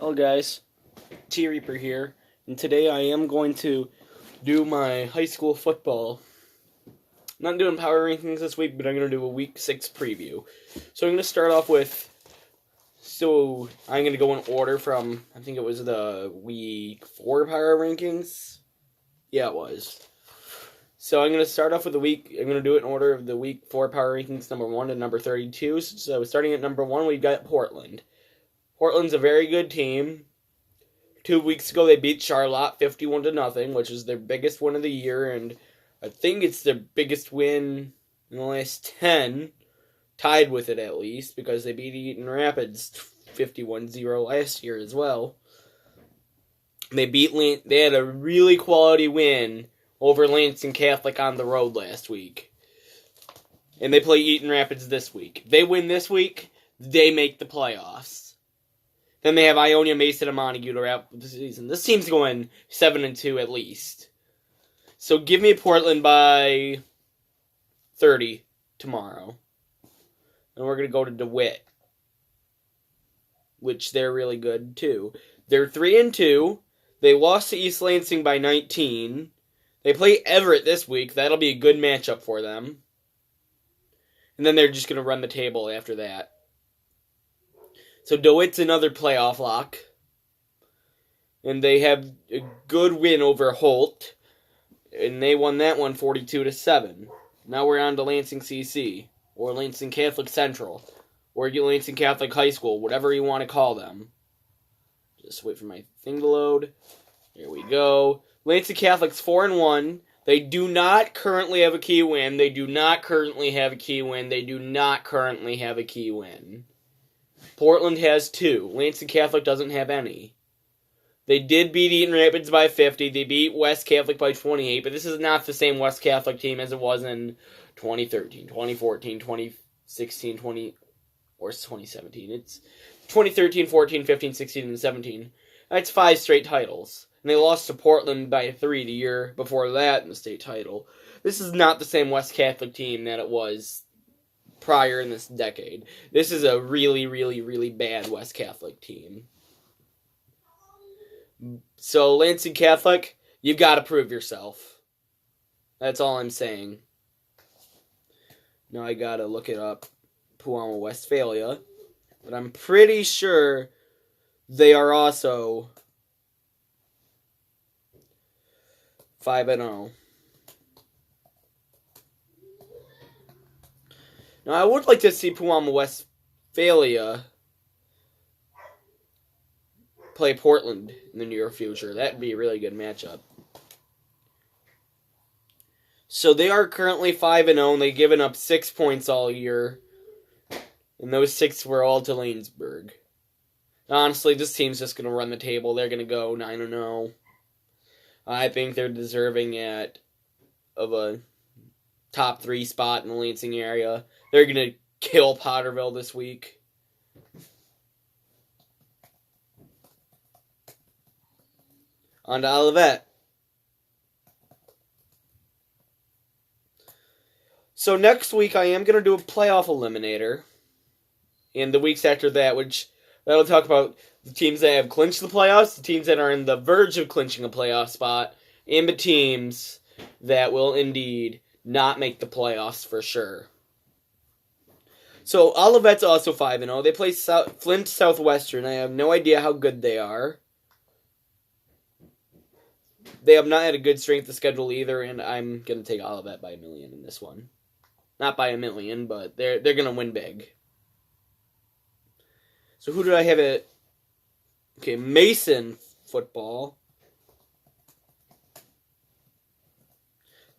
Hello guys, T Reaper here, and today I am going to do my high school football. I'm not doing power rankings this week, but I'm going to do a week 6 preview. So I'm going to start off with, I'm going to go in order from, I think it was the week 4 power rankings. Yeah, it was. So I'm going to start off with I'm going to do it in order of the week 4 power rankings, number 1 to number 32. So starting at number 1, we've got Portland. Portland's a very good team. 2 weeks ago, they beat Charlotte 51-0, which is their biggest win of the year, and I think it's their biggest win in the last 10, tied with it at least, because they beat Eaton Rapids 51-0 last year as well. They had a really quality win over Lansing Catholic on the road last week, and they play Eaton Rapids this week. If they win this week, they make the playoffs. Then they have Ionia, Mason, and Montague to wrap up the season. This team's going 7-2 at least. So give me Portland by 30 tomorrow. And we're going to go to DeWitt, which they're really good too. They're 3-2. They lost to East Lansing by 19. They play Everett this week. That'll be a good matchup for them. And then they're just going to run the table after that. So DeWitt's another playoff lock. And they have a good win over Holt. And they won that one 42-7. Now we're on to Lansing CC. Or Lansing Catholic Central. Or Lansing Catholic High School. Whatever you want to call them. Just wait for my thing to load. There we go. Lansing Catholic's 4-1. They do not currently have a key win. They do not currently have a key win. They do not currently have a key win. Portland has 2. Lansing Catholic doesn't have any. They did beat Eaton Rapids by 50. They beat West Catholic by 28, but this is not the same West Catholic team as it was in 2013, 2014, 2016, or 2017. It's 2013, 14, 15, 16, and 17. That's 5 straight titles. And they lost to Portland by 3 the year before that in the state title. This is not the same West Catholic team that it was prior in this decade. This is a really, really, really bad West Catholic team. So, Lansing Catholic, you've got to prove yourself. That's all I'm saying. Now I got to look it up. Puama, Westphalia. But I'm pretty sure they are also 5-0. Now, I would like to see Puama Westphalia play Portland in the near future. That'd be a really good matchup. So they are currently 5-0. They've given up 6 points all year. And those 6 were all to Lanesburg. Honestly, this team's just going to run the table. They're going to go 9-0. I think they're deserving of a top 3 spot in the Lansing area. They're going to kill Potterville this week. On to Olivet. So next week I am going to do a playoff eliminator. And the weeks after that, that'll talk about the teams that have clinched the playoffs, the teams that are in the verge of clinching a playoff spot, and the teams that will indeed not make the playoffs for sure. So Olivet's also 5-0. They play Flint Southwestern. I have no idea how good they are. They have not had a good strength of schedule either, and I'm going to take Olivet by 1 million in this one. Not by 1 million, but they're going to win big. So who did I have at? Okay, Mason football.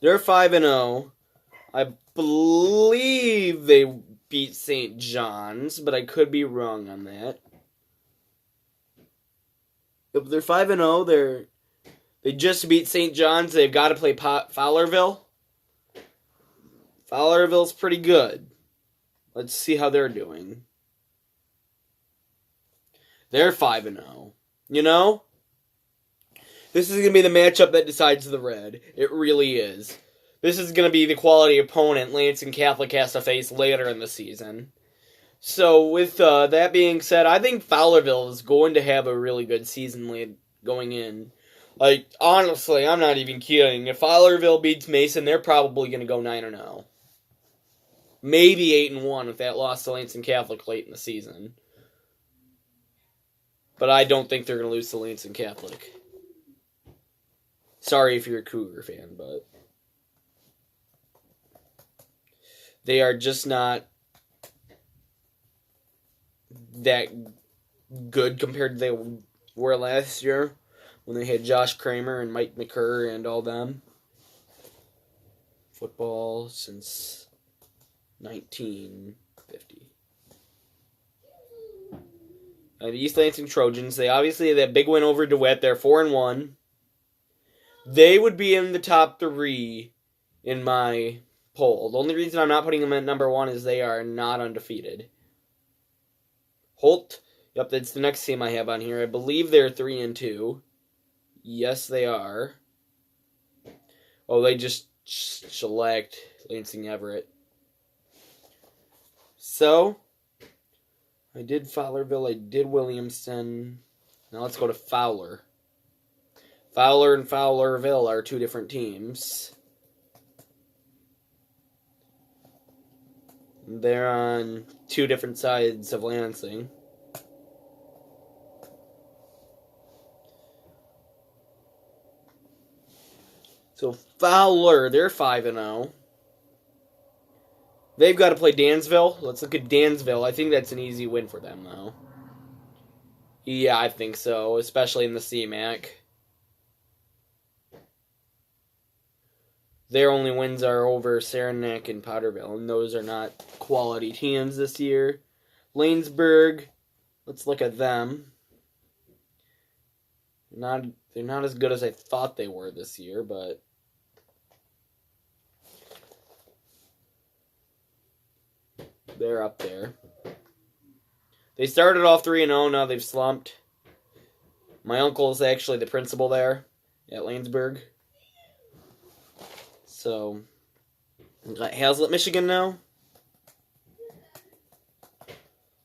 They're 5-0. I believe they beat St. John's, but I could be wrong on that. If they're 5-0, they just beat St. John's. They've got to play Fowlerville. Fowlerville's pretty good. Let's see how they're doing. They're 5-0. You know? This is going to be the matchup that decides the red. It really is. This is going to be the quality opponent Lansing Catholic has to face later in the season. So with that being said, I think Fowlerville is going to have a really good season going in. Like, honestly, I'm not even kidding. If Fowlerville beats Mason, they're probably going to go 9-0. Maybe 8-1 if that loss to Lansing Catholic late in the season. But I don't think they're going to lose to Lansing Catholic. Sorry if you're a Cougar fan, but they are just not that good compared to they were last year when they had Josh Kramer and Mike McCurr and all them. Football since 1950. The East Lansing Trojans, they obviously had that big win over DeWitt. They're 4-1. They would be in the top 3 in my poll. The only reason I'm not putting them at number 1 is they are not undefeated. Holt, yep, that's the next team I have on here. I believe they're 3-2. Yes, they are. Oh, they just shellacked Lansing Everett. So, I did Fowlerville, I did Williamston. Now let's go to Fowler. Fowler and Fowlerville are 2 different teams. They're on 2 different sides of Lansing. So Fowler, they're 5-0. They've got to play Dansville. Let's look at Dansville. I think that's an easy win for them, though. Yeah, I think so, especially in the CMAC. Their only wins are over Saranac and Potterville, and those are not quality teams this year. Lanesburg, let's look at them. They're not as good as I thought they were this year, but they're up there. They started off 3-0, now they've slumped. My uncle is actually the principal there at Lanesburg. So, we got Hazlet, Michigan now.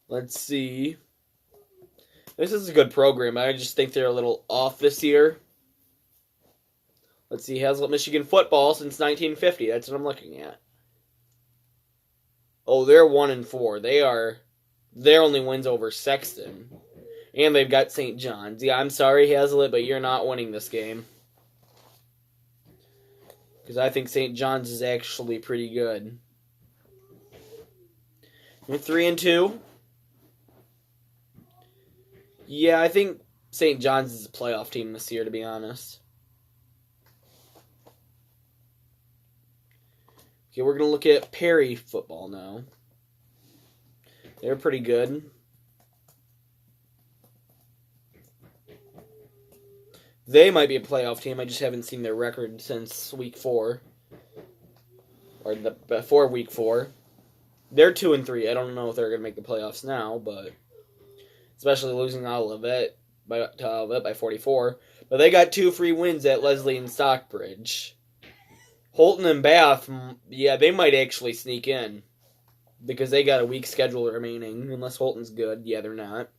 Let's see. This is a good program. I just think they're a little off this year. Let's see. Hazlet, Michigan football since 1950. That's what I'm looking at. Oh, they're 1-4. Their only wins over Sexton. And they've got St. John's. Yeah, I'm sorry, Hazlet, but you're not winning this game. Because I think St. John's is actually pretty good. You're 3-2. Yeah, I think St. John's is a playoff team this year, to be honest. Okay, we're going to look at Perry football now. They're pretty good. They might be a playoff team. I just haven't seen their record since week 4. Or before week 4. They're 2-3. I don't know if they're going to make the playoffs now, but especially losing Olivet by 44. But they got 2 free wins at Leslie and Stockbridge. Holton and Bath, yeah, they might actually sneak in. Because they got a weak schedule remaining. Unless Holton's good. Yeah, they're not.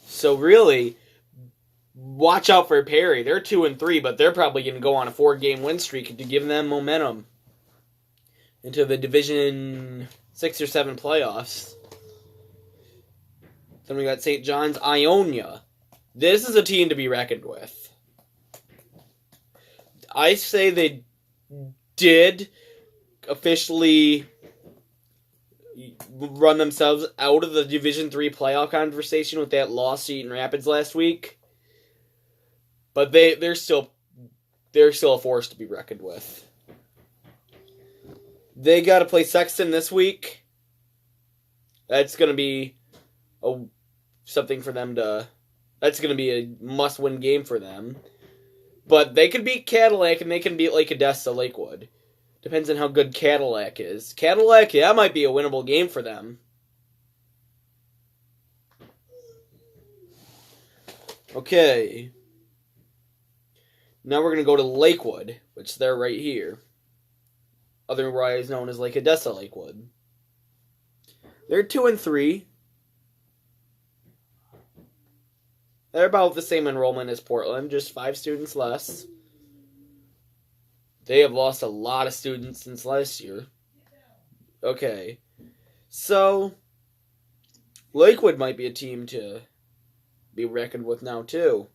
So really, watch out for Perry. They're 2-3, but they're probably going to go on a 4-game win streak to give them momentum into the Division 6 or 7 playoffs. Then we got St. John's, Ionia. This is a team to be reckoned with. I say they did officially run themselves out of the Division 3 playoff conversation with that loss to Eaton Rapids last week. But they're still a force to be reckoned with. They got to play Sexton this week. That's going to be something for them to... That's going to be a must-win game for them. But they could beat Cadillac and they can beat Lake Odessa, Lakewood. Depends on how good Cadillac is. Cadillac, yeah, might be a winnable game for them. Okay. Now we're going to go to Lakewood, which they're right here. Otherwise known as Lake Odessa Lakewood. They're 2-3. They're about the same enrollment as Portland, just 5 students less. They have lost a lot of students since last year. Okay. So, Lakewood might be a team to be reckoned with now, too.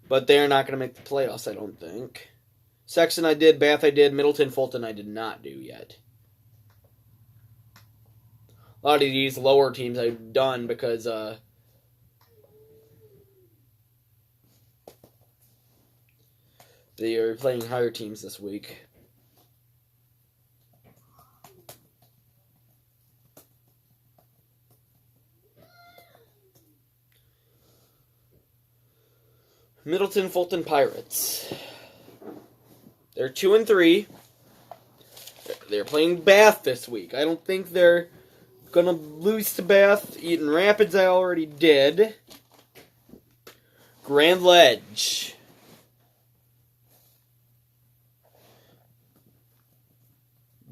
But they're not going to make the playoffs, I don't think. Sexton I did, Bath I did, Middleton, Fulton I did not do yet. A lot of these lower teams I've done because they are playing higher teams this week. Middleton, Fulton Pirates. They're 2-3. They're playing Bath this week. I don't think they're gonna lose to Bath. Eaton Rapids I already did. Grand Ledge.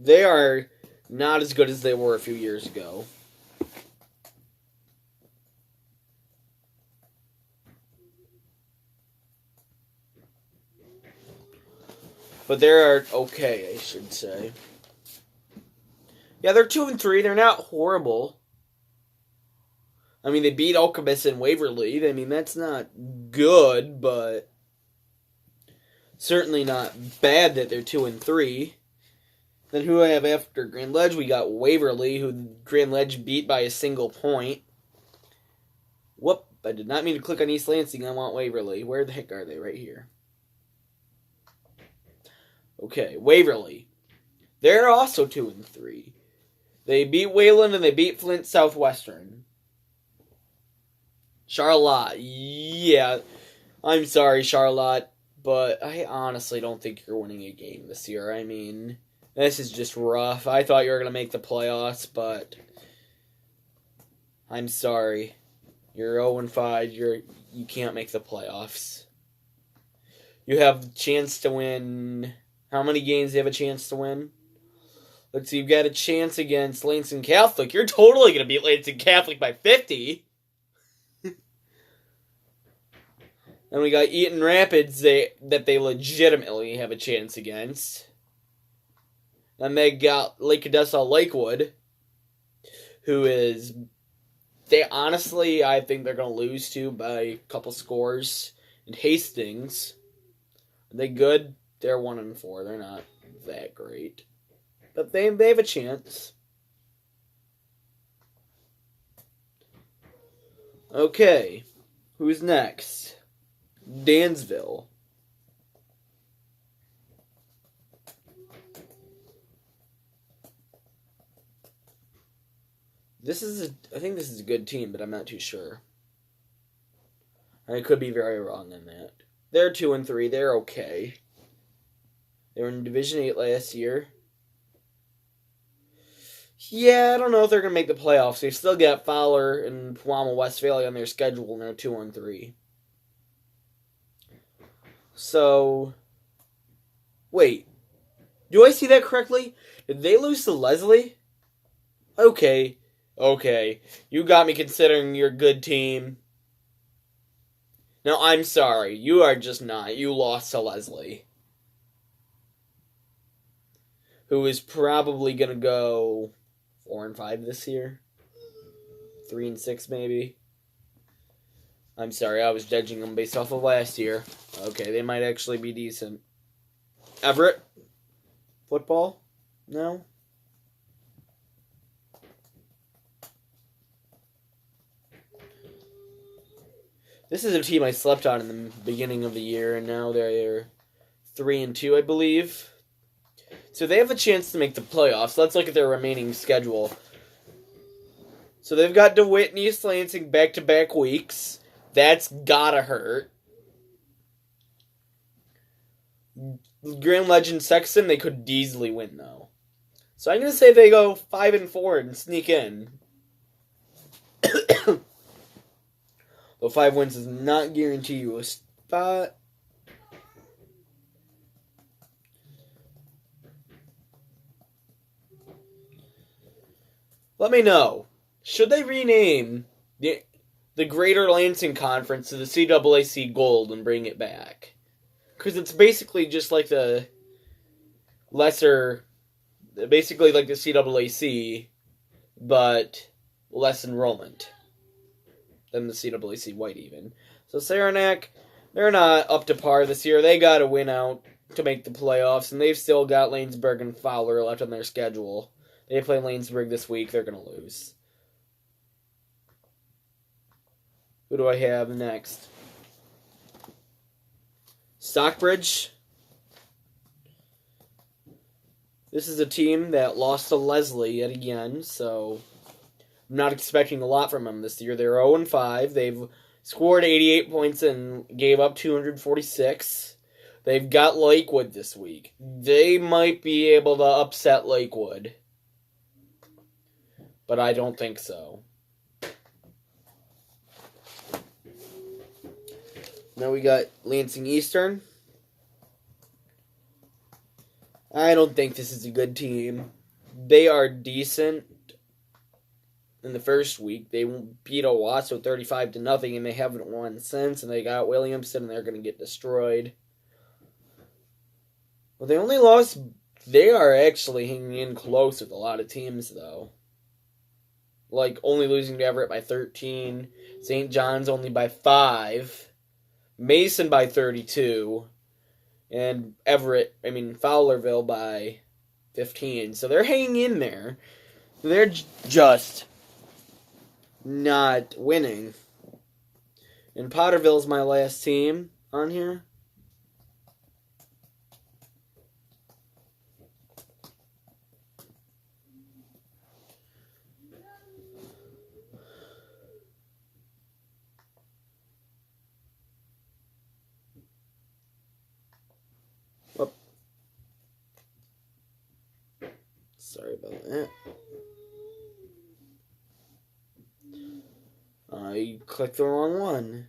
They are not as good as they were a few years ago. But they're okay, I should say. Yeah, they're 2-3. They're not horrible. I mean, they beat Alchemist and Waverly. I mean, that's not good, but certainly not bad that they're 2-3. Then who do I have after Grand Ledge? We got Waverly, who Grand Ledge beat by a single point. Whoop, I did not mean to click on East Lansing. I want Waverly. Where the heck are they? Right here. Okay, Waverly. They're also 2-3. They beat Wayland and they beat Flint Southwestern. Charlotte. Yeah, I'm sorry, Charlotte, but I honestly don't think you're winning a game this year. I mean, this is just rough. I thought you were going to make the playoffs, but I'm sorry. You're 0-5. You can't make the playoffs. You have a chance to win. How many games do you have a chance to win? Let's see, you've got a chance against Lansing Catholic. You're totally going to beat Lansing Catholic by 50. And we got Eaton Rapids that they legitimately have a chance against. And they got Lake Odessa Lakewood, who is... I think they're going to lose to by a couple scores. And Hastings, are they good? They're 1-4. They're not that great. But they have a chance. Okay. Who's next? Dansville. I think this is a good team, but I'm not too sure. I could be very wrong on that. They're 2-3. They're okay. They were in Division 8 last year. Yeah, I don't know if they're going to make the playoffs. They've still got Fowler and Pewamo Westphalia on their schedule, and they're 2-3. So, wait. Do I see that correctly? Did they lose to Leslie? Okay. You got me considering you're a good team. No, I'm sorry. You are just not. You lost to Leslie, who is probably going to go 4-5 this year. 3-6 maybe. I'm sorry, I was judging them based off of last year. Okay, they might actually be decent. Everett? Football? No? This is a team I slept on in the beginning of the year, and now they're 3-2, I believe. So they have a chance to make the playoffs. Let's look at their remaining schedule. So they've got DeWitt and East Lansing back-to-back weeks. That's gotta hurt. Grand Legend Sexton, they could easily win, though. So I'm going to say they go 5-4 and sneak in. Though 5 wins does not guarantee you a spot. Let me know. Should they rename the Greater Lansing Conference to the CAAC Gold and bring it back? Because it's basically just like the basically like the CAAC, but less enrollment than the CAAC White even. So Saranac, they're not up to par this year. They got to win out to make the playoffs, and they've still got Lanesburg and Fowler left on their schedule. They play Lanesburg this week. They're going to lose. Who do I have next? Stockbridge. This is a team that lost to Leslie yet again, so I'm not expecting a lot from them this year. They're 0-5. They've scored 88 points and gave up 246. They've got Lakewood this week. They might be able to upset Lakewood, but I don't think so. Now we got Lansing Eastern. I don't think this is a good team. They are decent. In the first week, they beat Owasso 35-0, and they haven't won since. And they got Williamson, and they're going to get destroyed. Well, they only lost. They are actually hanging in close with a lot of teams, though. Like only losing to Everett by 13, St. John's only by 5. Mason by 32, and Fowlerville by 15. So they're hanging in there. They're just not winning. And Potterville's my last team on here. Sorry about that. I clicked the wrong one.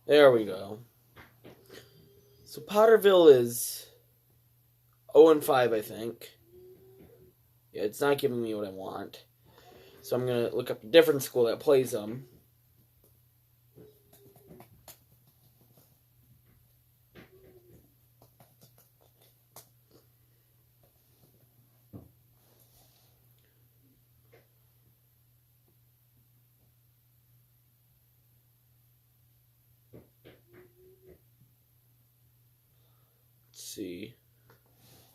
There we go. So Potterville is 0-5, I think. Yeah, it's not giving me what I want. So I'm going to look up a different school that plays them. Let's see.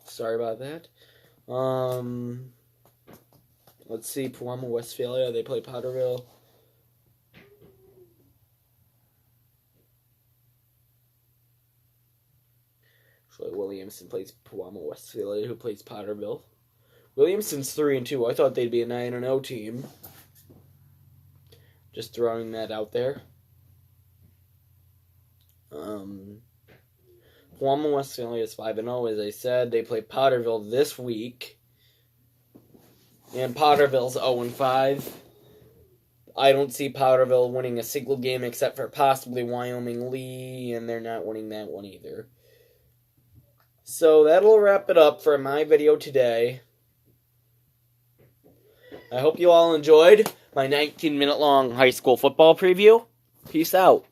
Sorry about that. Let's see, Pewamo, Westphalia, they play Potterville. Actually, Williamson plays Pewamo, Westphalia, who plays Potterville. Williamson's 3-2. I thought they'd be a 9-0 team. Just throwing that out there. Pewamo, Westphalia is 5-0, as I said. They play Potterville this week. And Potterville's 0-5. I don't see Potterville winning a single game except for possibly Wyoming Lee, and they're not winning that one either. So that'll wrap it up for my video today. I hope you all enjoyed my 19-minute long high school football preview. Peace out.